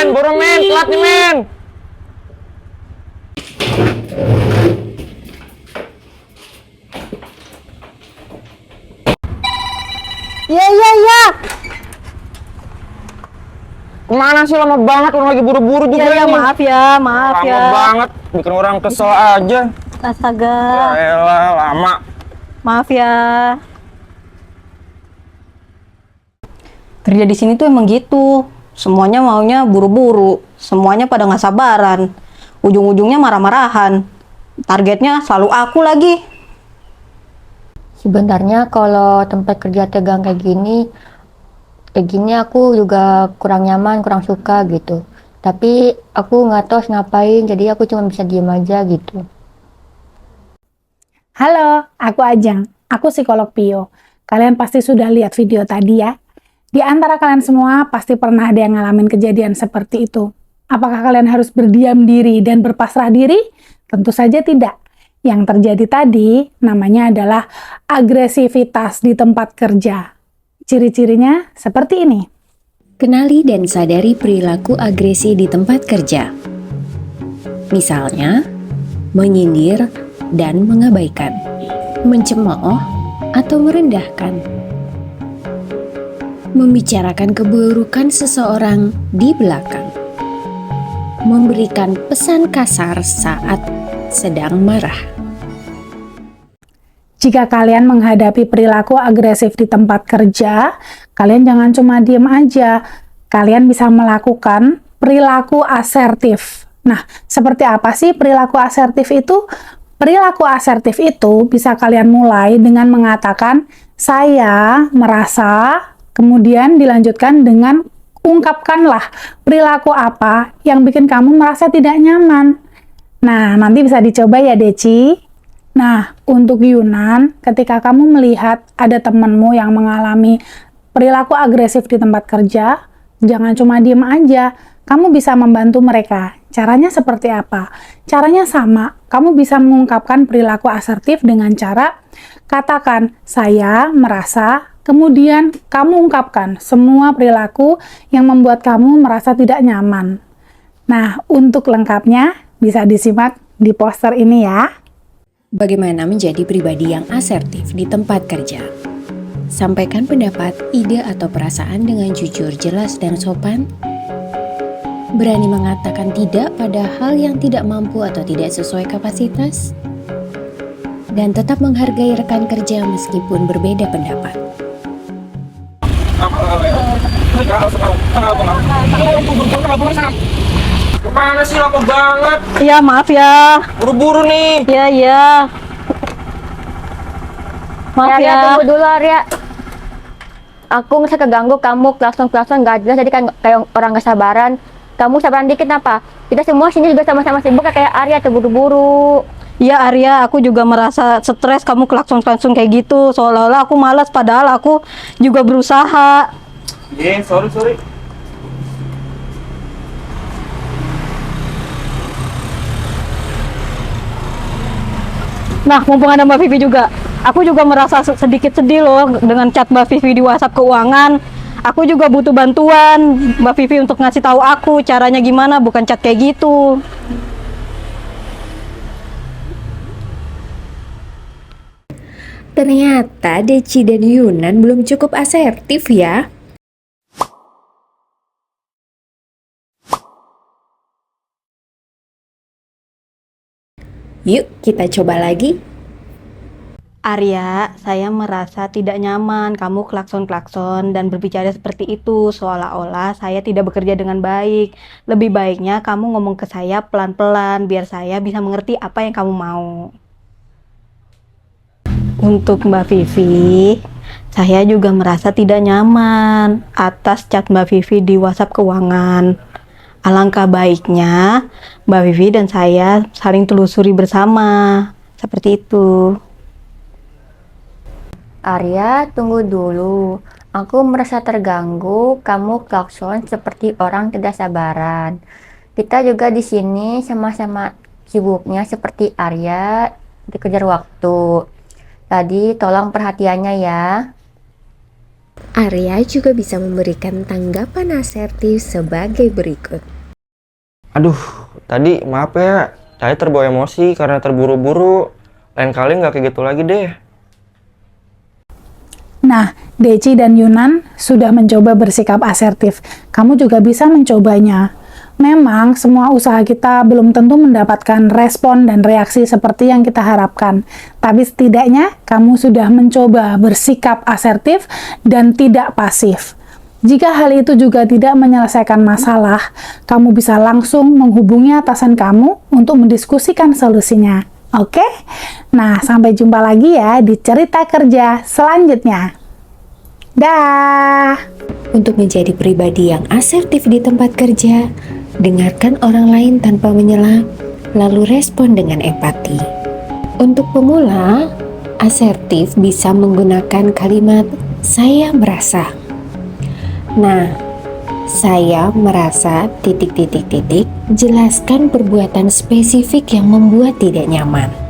buru men, telat nih men. Iya. Kemana sih, lama banget, orang lagi buru-buru juga Iya, ini. maaf ya. Lama banget, bikin orang kesel aja. Astaga. Yaelah, lama. Maaf ya. Kerja di sini tuh emang gitu. Semuanya maunya buru-buru. Semuanya pada nggak sabaran. Ujung-ujungnya marah-marahan. Targetnya selalu aku lagi. Sebenarnya kalau tempat kerja tegang kayak gini aku juga kurang nyaman, kurang suka gitu. Tapi aku nggak tahu harus ngapain, jadi aku cuma bisa diem aja gitu. Halo, aku Ajeng. Aku psikolog Pio. Kalian pasti sudah lihat video tadi ya. Di antara kalian semua pasti pernah ada yang ngalamin kejadian seperti itu. Apakah kalian harus berdiam diri dan berpasrah diri? Tentu saja tidak. Yang terjadi tadi namanya adalah agresivitas di tempat kerja. Ciri-cirinya seperti ini. Kenali dan sadari perilaku agresi di tempat kerja. Misalnya, menyindir dan mengabaikan, mencemooh atau merendahkan, membicarakan keburukan seseorang di belakang, memberikan pesan kasar saat sedang marah. Jika kalian menghadapi perilaku agresif di tempat kerja, kalian jangan cuma diem aja. Kalian bisa melakukan perilaku asertif. Nah, seperti apa sih perilaku asertif itu? Perilaku asertif itu bisa kalian mulai dengan mengatakan, saya merasa, kemudian dilanjutkan dengan ungkapkanlah perilaku apa yang bikin kamu merasa tidak nyaman. Nah, nanti bisa dicoba ya, Deci. Nah, untuk Yunan, ketika kamu melihat ada temanmu yang mengalami perilaku agresif di tempat kerja, jangan cuma diem aja. Kamu bisa membantu mereka. Caranya seperti apa? Caranya sama. Kamu bisa mengungkapkan perilaku asertif dengan cara katakan, saya merasa, kemudian kamu ungkapkan semua perilaku yang membuat kamu merasa tidak nyaman. Nah, untuk lengkapnya, bisa disimak di poster ini ya. Bagaimana menjadi pribadi yang asertif di tempat kerja? Sampaikan pendapat, ide, atau perasaan dengan jujur, jelas, dan sopan. Berani mengatakan tidak pada hal yang tidak mampu atau tidak sesuai kapasitas. Dan tetap menghargai rekan kerja meskipun berbeda pendapat. Kemana sih, lama banget. Iya, maaf ya. Buru-buru nih. Iya. Maaf Arya, ya. tunggu dulu Arya. Aku ngerasa keganggu, kamu klakson gak jelas, jadi kayak orang gak sabaran. Kamu sabaran dikit apa? Kita semua sini juga sama-sama sibuk kayak Arya tuh buru-buru. Iya Arya, aku juga merasa stres kamu klakson-klakson kayak gitu. Seolah-olah aku malas, padahal aku juga berusaha. Sorry. Nah, mumpung ada Mbak Vivi juga, aku juga merasa sedikit sedih loh dengan chat Mbak Vivi di WhatsApp keuangan. Aku juga butuh bantuan Mbak Vivi untuk ngasih tahu aku caranya gimana, bukan chat kayak gitu. Ternyata Deci dan Yunan belum cukup asertif ya. Yuk kita coba lagi. Arya, saya merasa tidak nyaman kamu klakson-klakson dan berbicara seperti itu, seolah-olah saya tidak bekerja dengan baik. Lebih baiknya kamu ngomong ke saya pelan-pelan biar saya bisa mengerti apa yang kamu mau. Untuk Mbak Vivi, saya juga merasa tidak nyaman atas chat Mbak Vivi di WhatsApp keuangan. Alangkah baiknya Mbak Vivi dan saya saling telusuri bersama. Seperti itu. Arya, tunggu dulu. Aku merasa terganggu, kamu klakson seperti orang tidak sabaran. Kita juga di sini sama-sama sibuknya seperti Arya dikejar waktu. Tadi tolong perhatiannya ya. Arya juga bisa memberikan tanggapan asertif sebagai berikut. Aduh, tadi maaf ya. Saya terbawa emosi karena terburu-buru. Lain kali nggak kayak gitu lagi deh. Nah, Deci dan Yunan sudah mencoba bersikap asertif. Kamu juga bisa mencobanya. Memang semua usaha kita belum tentu mendapatkan respon dan reaksi seperti yang kita harapkan. Tapi setidaknya kamu sudah mencoba bersikap asertif dan tidak pasif. Jika hal itu juga tidak menyelesaikan masalah, kamu bisa langsung menghubungi atasan kamu untuk mendiskusikan solusinya. Oke? Nah, sampai jumpa lagi ya di cerita kerja selanjutnya. Dah. Untuk menjadi pribadi yang asertif di tempat kerja, dengarkan orang lain tanpa menyela, lalu respon dengan empati. Untuk pemula, asertif bisa menggunakan kalimat "saya merasa". Nah, saya merasa ... Jelaskan perbuatan spesifik yang membuat tidak nyaman.